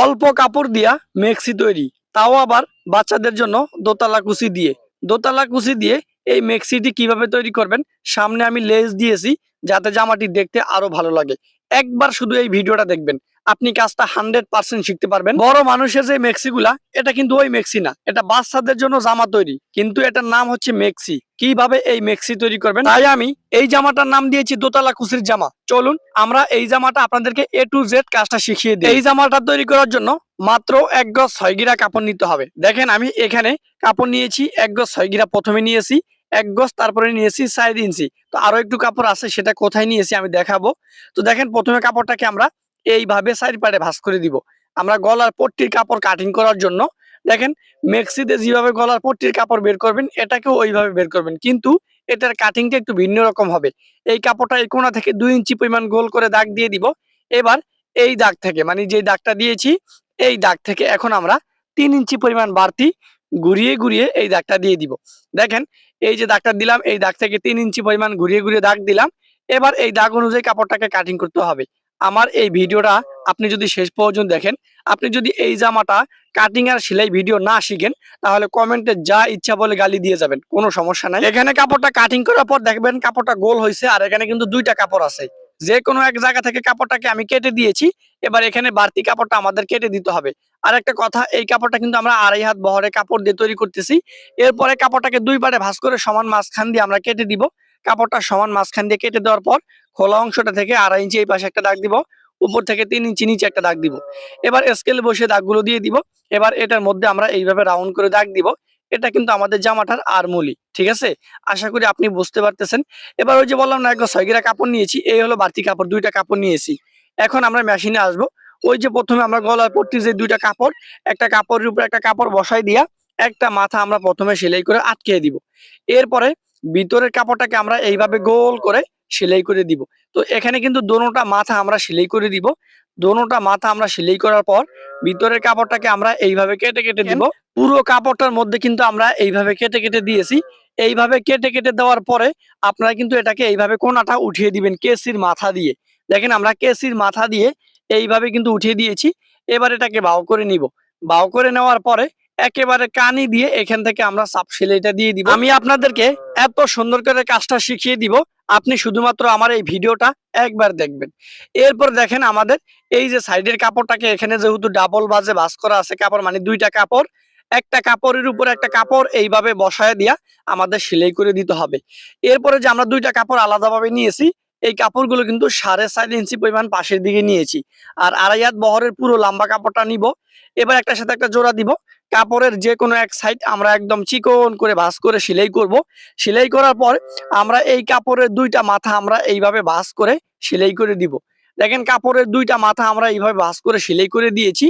অল্প কাপড় দিয়া মেক্সি তৈরি, তাও আবার বাচ্চাদের জন্য দোতলা কুচি দিয়ে। দোতলা কুচি দিয়ে এই মেক্সিটি কিভাবে তৈরি করবেন, সামনে আমি লেস দিয়েছি যাতে জামাটি দেখতে আরো ভালো লাগে। একবার শুধু এই ভিডিওটা দেখবেন, আপনি কাজটা 100% শিখতে পারবেন। বড় মানুষের যে মেক্সিগুলা, এটা কিন্তু ওই মেক্সি না, এটা বাচ্চাদের জন্য জামা তৈরি, কিন্তু এটার নাম হচ্ছে মেক্সি। কিভাবে এই মেক্সি তৈরি করবেন, তাই আমি এই জামাটার নাম দিয়েছি দোতলা কুচির জামা। চলুন আমরা এই জামাটা আপনাদেরকে A to Z কাজটা শিখিয়ে দিই। এই জামাটা তৈরি করার জন্য মাত্র 1 গজ 6 গিরা কাপড় নিতে হবে। দেখেন আমি এখানে কাপড় নিয়েছি 1 গজ 6 গিরা, প্রথমে নিয়েছি 1 গজ, তারপরে নিয়েছি 4 ইঞ্চি। তো আরো একটু কাপড় আছে, সেটা কোথায় নিয়েছি আমি দেখাবো। তো দেখেন প্রথমে কাপড়টাকে আমরা এইভাবে 4 পাটে ভাঁজ করে দিব। আমরা গলার পট্টির কাপড় কাটিং করার জন্য দেখেন মেক্সিতে যেভাবে গলার পট্টির কাপড় বের করবেন, এটাকেও ওইভাবে বের করবেন, কিন্তু এটার কাটিংটা একটু ভিন্ন রকম হবে। এই কাপড়টা এই কোণা থেকে 2 ইঞ্চি পরিমাণ গোল করে দাগ দিয়ে দিব। এবার এই দাগ থেকে, মানে যে দাগটা দিয়েছি এই দাগ থেকে এখন আমরা 3 ইঞ্চি পরিমাণ বাড়তি ঘুরিয়ে ঘুরিয়ে এই দাগটা দিয়ে দিব। দেখেন এই যে দাগটা দিলাম, এই দাগ থেকে 3 ইঞ্চি পরিমাণ ঘুরিয়ে ঘুরিয়ে দাগ দিলাম। এবার এই দাগ অনুযায়ী কাপড়টাকে কাটিং করতে হবে। আমার এই ভিডিওটা আপনি যদি শেষ পর্যন্ত দেখেন, আপনি যদি এই জামাটা কাটিং আর সেলাই ভিডিও না শিখেন, তাহলে কমেন্টে যা ইচ্ছা বলে গালি দিয়ে যাবেন, কোনো সমস্যা নাই। এখানে কাপড়টা কাটিং করার পর দেখবেন কাপড়টা গোল হয়েছে, আর এখানে কিন্তু 2টা কাপড় আছে। যে কোনো এক জায়গা থেকে কাপড়টাকে আমি কেটে দিয়েছি। এবার এখানে বাড়তি কাপড়টা আমাদের কেটে দিতে হবে। আর একটা কথা, এই কাপড়টা কিন্তু আমরা 2.5 হাত বহরে কাপড় দিয়ে তৈরি করতেছি। এরপরে কাপড়টাকে 2 পাটে ভাঁজ করে সমান মাঝখান দিয়ে আমরা কেটে দিব। কাপড়টা সমান মাঝখান দিয়ে কেটে দেওয়ার পর খোলা অংশটা থেকে 2.5 ইঞ্চি এই পাশে একটা দাগ দিব, উপর থেকে 3 ইঞ্চি নিচে একটা দাগ দিব। এবার স্কেল বসে দাগগুলো দিয়ে দিব। এবার এটার মধ্যে আমরা এইভাবে রাউন্ড করে দাগ দিব। এটা কিন্তু আমাদের জামাটার আরমুলি, ঠিক আছে? আশা করি আপনি বুঝতে পারতেছেন। এবার ওই যে বললাম না, 1 গজ 6 গিরা কাপড় নিয়েছি, এই হলো বাড়তি কাপড়, 2টা কাপড় নিয়েছি। এখন আমরা মেশিনে আসবো। ওই যে প্রথমে আমরা গলার পট্টির যে 2টা কাপড়, একটা কাপড়ের উপর একটা কাপড় বসাই দিয়া একটা মাথা আমরা প্রথমে সেলাই করে আটকে দিব। এরপরে ভিতরের কাপড়টাকে আমরা এইভাবে গোল করে সেলাই করে দিব। তো এখানে কিন্তু দোনোটা মাথা আমরা সেলাই করে দিব। দোনোটা মাথা আমরা সেলাই করার পর ভিতরের কাপড়টাকে আমরা এইভাবে কেটে কেটে দিব। পুরো কাপড়টার মধ্যে কিন্তু আমরা এইভাবে কেটে কেটে দিয়েছি। এইভাবে কেটে কেটে দেওয়ার পরে আপনারা কিন্তু এটাকে এইভাবে কোনাটা উঠিয়ে দিবেন কেসির মাথা দিয়ে। দেখেন আমরা কেসির মাথা দিয়ে এইভাবে কিন্তু উঠিয়ে দিয়েছি। এবার এটাকে বাও করে নিব। বাও করে নেওয়ার পরে একেবারে কানি দিয়ে এখান থেকে আমরা চাপ সেলাইটা দিয়ে দিব। আমি আপনাদেরকে এত সুন্দর করে কাজটা শিখিয়ে দিব, আপনি শুধুমাত্র আমার এই ভিডিওটা একবার দেখবেন। এরপর দেখেন আমাদের এই যে সাইডের কাপড়টাকে এখানে যেহেতু ডাবল বাজে ভাঁজ করা আছে কাপড়, মানে 2টা কাপড়, একটা কাপড়ের উপর একটা কাপড় এইভাবে বসায় দিয়া আমাদের সেলাই করে দিতে হবে। এরপরে যে আমরা 2টা কাপড় আলাদাভাবে নিয়েছি, এই কাপড়গুলো কিন্তু 4.5 ইঞ্চি পরিমাণ পাশের দিকে নিয়েছি। আর 2.5 হাত বহরের পুরো লম্বা কাপড়টা নিব। এবার একটার সাথে একটা জোড়া দিব। কাপড়ের যে কোনো এক সাইড আমরা একদম চিকন করে ভাঁজ করে সেলাই করব। সেলাই করার পর আমরা এই কাপড়ের 2টা মাথা আমরা এইভাবে ভাঁজ করে সেলাই করে দিব। দেখেন কাপড়ের 2টা মাথা আমরা এইভাবে ভাঁজ করে সেলাই করে দিয়েছি।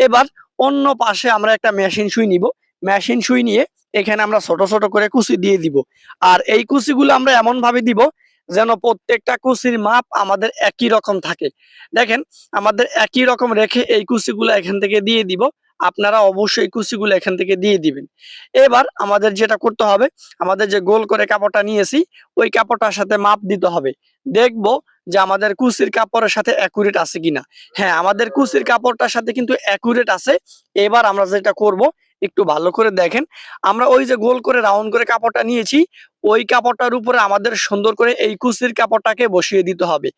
এবার অন্য পাশে আমরা একটা মেশিন সুই নিব। মেশিন সুই নিয়ে এখানে আমরা ছোট ছোট করে কুচি দিয়ে দিব। আর এই কুচিগুলো আমরা এমন ভাবে দিব যেন প্রত্যেকটা কুচির মাপ আমাদের একই রকম থাকে। দেখেন আমাদের একই রকম রেখে এই কুচিগুলো এখান থেকে দিয়ে দিব। আপনারা অবশ্যই কুচিগুলো এখান থেকে দিয়ে দিবেন। এবার আমাদের যেটা করতে হবে, আমাদের যে গোল করে কাপড়টা নিয়েছি ওই কাপড়টার সাথে মাপ দিতে হবে। দেখবো যে আমাদের কুচির কাপড়ের সাথে অ্যাকুরেট আছে কিনা। হ্যাঁ, আমাদের কুচির কাপড়টার সাথে কিন্তু অ্যাকুরেট আছে। এবার আমরা যেটা করব, একটু ভালো করে দেখেন, আমরা ওই যে গোল করে রাউন্ড করে কাপড়টা নিয়েছি, ওই কাপড়টার উপরে আমাদের সুন্দর করে এই কুচির কাপড়টাকে বসিয়ে দিতে হবে।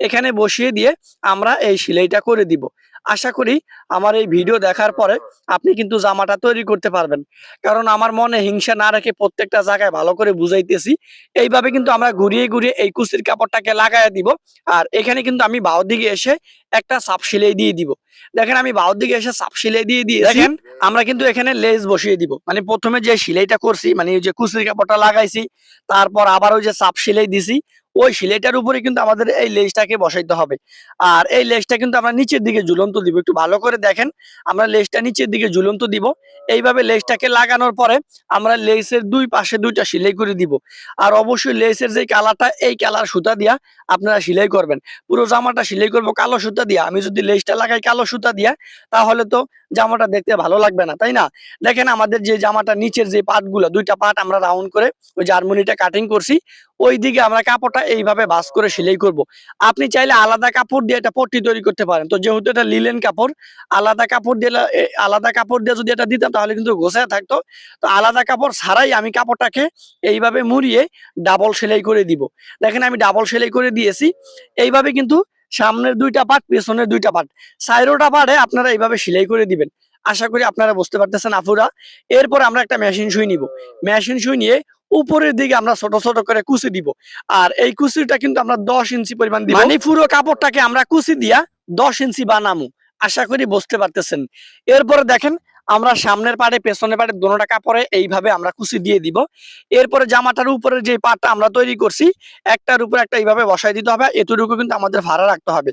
এখানে বসিয়ে দিয়ে আমরা এই সেলাইটা করে দিব। আশা করি আমার এই ভিডিও দেখার পরে আপনি কিন্তু জামাটা তৈরি করতে পারবেন। কারণ আমার মনে হিংসা না রেখে প্রত্যেকটা জায়গায় ভালো করে বুঝাইতেছি। এইভাবে কিন্তু আমরা ঘুরিয়ে ঘুরিয়ে এই কুচির কাপড়টাকে লাগাইয়া দিব। আর এখানে কিন্তু আমি বাও দিকে এসে একটা চাপ সেলাই দিয়ে দিব। দেখেন আমি বাও দিকে এসে চাপ সেলাই দিয়ে দিয়েছি। দেখেন আমরা কিন্তু এখানে লেস বসিয়ে দিব। মানে প্রথমে যে সেলাইটা করছি, মানে ওই যে কুচির কাপড়টা লাগাইছি, তারপর আবার ওই যে চাপ সেলাই দিছি, ওই সেলাইটার উপরে কিন্তু আমাদের এই লেসটাকে বসাইতে হবে। আর এই লেসটা কিন্তু আমরা নিচের দিকে ঝুলন্ত দিব। একটু ভালো করে দেখেন, আমরা লেসটা নিচের দিকে ঝুলন্ত দিব। এইভাবে লেসটাকে লাগানোর পরে আমরা লেসের 2 পাশে 2টা সেলাই করে দিব। আর অবশ্যই লেসের যে কালারটা, এই কালার সুতা দিয়া আপনারা সেলাই করবেন। পুরো জামাটা সেলাই করব কালো সুতা দিয়া। আমি যদি লেসটা লাগাই কালো সুতা দিয়া, তাহলে তো জামাটা দেখতে ভালো লাগবে না, তাই না? দেখেন আমাদের যে জামাটা নিচের যে পাটগুলো, 2টা পাট আমরা রাউন্ড করে ওই জার্মানিটা কাটিং করছি, ওইদিকে আমরা কাপড়টা এইভাবে ভাঁজ করে সেলাই করব। আপনি চাইলে আলাদা কাপড় দিয়ে এটা পট্টি তৈরি করতে পারেন। তো যেহেতু এটা লিলেন কাপড়, আলাদা কাপড় দিয়ে যদি এটা দিতাম তাহলে কিন্তু গোছায় থাকতো। তো আলাদা কাপড় ছাড়াই আমি কাপড়টাকে এইভাবে মুড়িয়ে ডাবল সেলাই করে দিব। দেখেন আমি ডাবল সেলাই করে দিয়েছি। এইভাবে কিন্তু সামনের 2টা পার্ট, পেছনের 2টা পার্ট, সাইডোটা পার্টে আপনারা এইভাবে সেলাই করে দিবেন। আশা করি আপনারা বুঝতে পারতেছেন আপুরা। এরপর আমরা একটা মেশিন সুই নিব। মেশিন সুই নিয়ে উপরের দিকে আমরা ছোট ছোট করে কুচি দিব। আর এই কুচিটা কিন্তু আমরা 10 ইঞ্চি পরিমাণ দিব, মানে পুরো কাপড়টাকে আমরা কুচি দিয়া 10 ইঞ্চি বানামু। আশা করি বুঝতে পারতেছেন। এরপরে দেখেন আমরা সামনের পাড়ে পেছনের পাড়ে দোনোটা কাপড়ে এইভাবে আমরা কুচি দিয়ে দিব। এরপরে জামাটার উপরে যে পাটটা আমরা তৈরি করছি একটার উপর একটা এইভাবে বসাই দিতে হবে। এতটুকু কিন্তু আমাদের ফাড়া রাখতে হবে,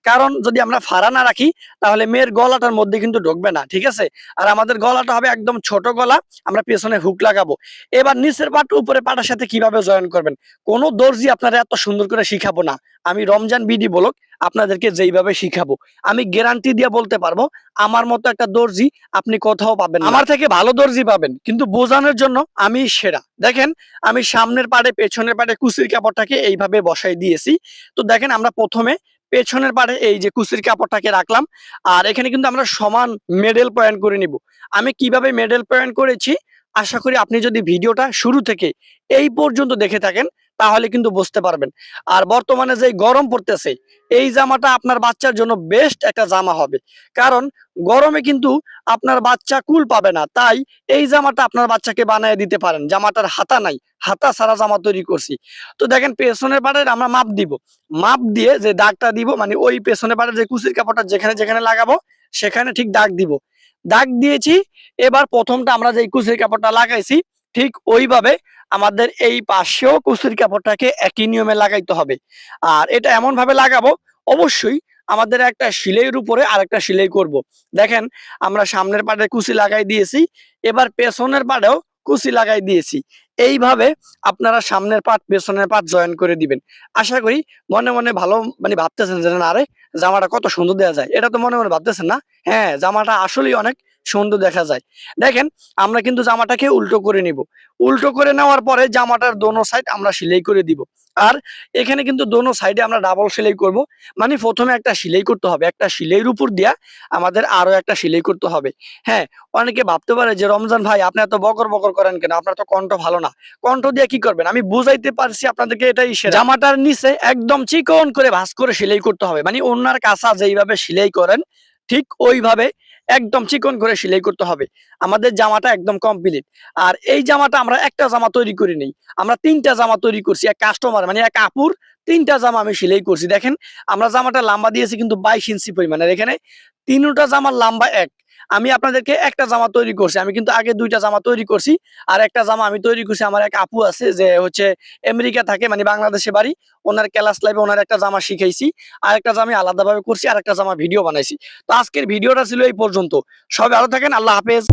কারণ যদি আমরা ফাড়া না রাখি তাহলে মেয়ের গলাটার মধ্যে কিন্তু ঢুকবে না, ঠিক আছে। আর আমাদের গলাটা হবে একদম ছোট গলা, আমরা পেছনে হুক লাগাবো। এবার নিচের পাট উপরে পাটার সাথে কিভাবে জয়েন করবেন, কোনো দর্জি আপনারা এত সুন্দর করে শিখাবো না। আমি রমজান বিডি ব্লগ আপনাদেরকে যেইভাবে শিখাবো, আমি গ্যারান্টি দিয়ে বলতে পারবো আমার মতো একটা দর্জি আপনি কোথাও পাবেন না। আমার থেকে ভালো দর্জি পাবেন, কিন্তু বোঝানোর জন্য আমি সেরা। দেখেন আমি সামনের পাড়ে পেছনের পাড়ে কুচির কাপড়টাকে এইভাবে বসাই দিয়েছি। তো দেখেন আমরা প্রথমে পেছনের পাড়ে এই যে কুচির কাপড়টাকে রাখলাম, আর এখানে কিন্তু আমরা সমান মেডেল পয়েন্ট করে নিব। আমি কিভাবে মেডেল পয়েন্ট করেছি আশা করি আপনি যদি ভিডিওটা শুরু থেকে এই পর্যন্ত দেখে থাকেন তাহলে কিন্তু বুঝতে পারবেন। আর বর্তমানে যে গরম পড়তেছে এই জামাটা আপনার বাচ্চার জন্য বেস্ট একটা জামা হবে, কারণ গরমে কিন্তু আপনার বাচ্চা কুল পাবে না। তাই এই জামাটা আপনার বাচ্চাকে বানিয়ে দিতে পারেন। জামাটার হাতা নাই, হাতা ছাড়া জামা তৈরি করছি। তো দেখেন পেছনের পাড়ের আমরা মাপ দিব, মাপ দিয়ে যে দাগটা দিব, মানে ওই পেছনের পাড়ের যে কুচির কাপড়টা যেখানে যেখানে লাগাবো সেখানে ঠিক দাগ দিব। দাগ দিয়েছি। এবার প্রথমটা আমরা যে কুচির কাপড়টা লাগাইছি ঠিক ওইভাবে আমাদের এই পাশেও কুচির কাপড়টাকে একই নিয়মে লাগাইতে হবে। আর এটা এমন ভাবে লাগাবো, অবশ্যই আমাদের একটা সেলাইয়ের উপরে আরেকটা সেলাই করব। দেখেন আমরা সামনের পাড়ে কুচি লাগাই দিয়েছি, এবার পেছনের পাড়েও কুচি লাগাই দিয়েছি। এইভাবে আপনারা সামনের পাট পেছনের পাট জয়েন করে দিবেন। আশা করি মনে মনে ভালো মানে ভাবতেছেন যে না, আরে জামাটা কত সুন্দর দেখা যায়, এটা তো মনে মনে ভাবতেছেন না? হ্যাঁ, জামাটা আসলেই অনেক সুন্দর দেখা যায়। দেখেন আমরা কিন্তু জামাটাকে উল্টো করে নিব। উল্টো করে নেওয়ার পরে জামাটার দোনো সাইড আমরা সেলাই করে দিব। আর এখানে কিন্তু দোনো সাইডে আমরা ডাবল সেলাই করব। মানে প্রথমে একটা সেলাই করতে হবে, একটা সেলাইয়ের উপর দিয়া আমাদের আরো একটা সেলাই করতে হবে। হ্যাঁ, অনেকে ভাবতে পারে যে রমজান ভাই আপনি এত বকর বকর করেন কেন, আপনার তো কণ্ঠ ভালো না। কণ্ঠ দিয়ে কি করবেন, আমি বুঝাইতে পারছি আপনাদেরকে, এটাই সেরা। জামাটার নিচে একদম চিকন করে ভাঁজ করে সেলাই করতে হবে, মানে ওনার কাছা যেইভাবে সেলাই করেন ঠিক ওইভাবে একদম চিকন করে সেলাই করতে হবে। আমাদের জামাটা একদম কমপ্লিট। আর এই জামাটা আমরা একটা জামা তৈরি করি নেই, আমরা 3টা জামা তৈরি করছি। এক কাস্টমার মানে এক আপুর 3টা জামা আমি সেলাই করছি। দেখেন আমরা জামাটা লম্বা দিয়েছি কিন্তু 22 ইঞ্চি পরিমাণের। এখানে 3টা জামার লম্বা এক। আমি আপনাদেরকে একটা জামা তৈরি করছি, আমি কিন্তু আগে 2টা জামা তৈরি করছি। আর একটা জামা আমি তৈরি করছি, আমার এক আপু আছে যে হচ্ছে আমেরিকা থাকে, মানে বাংলাদেশে বাড়ি, ওনার ক্লাস লাইভে ওনার একটা জামা শিখাইছি। আর একটা জামা আমি আলাদাভাবে করছি, আর একটা জামা ভিডিও বানাইছি। তো আজকের ভিডিওটা ছিল এই পর্যন্ত। সবাই ভালো থাকেন, আল্লাহ হাফেজ।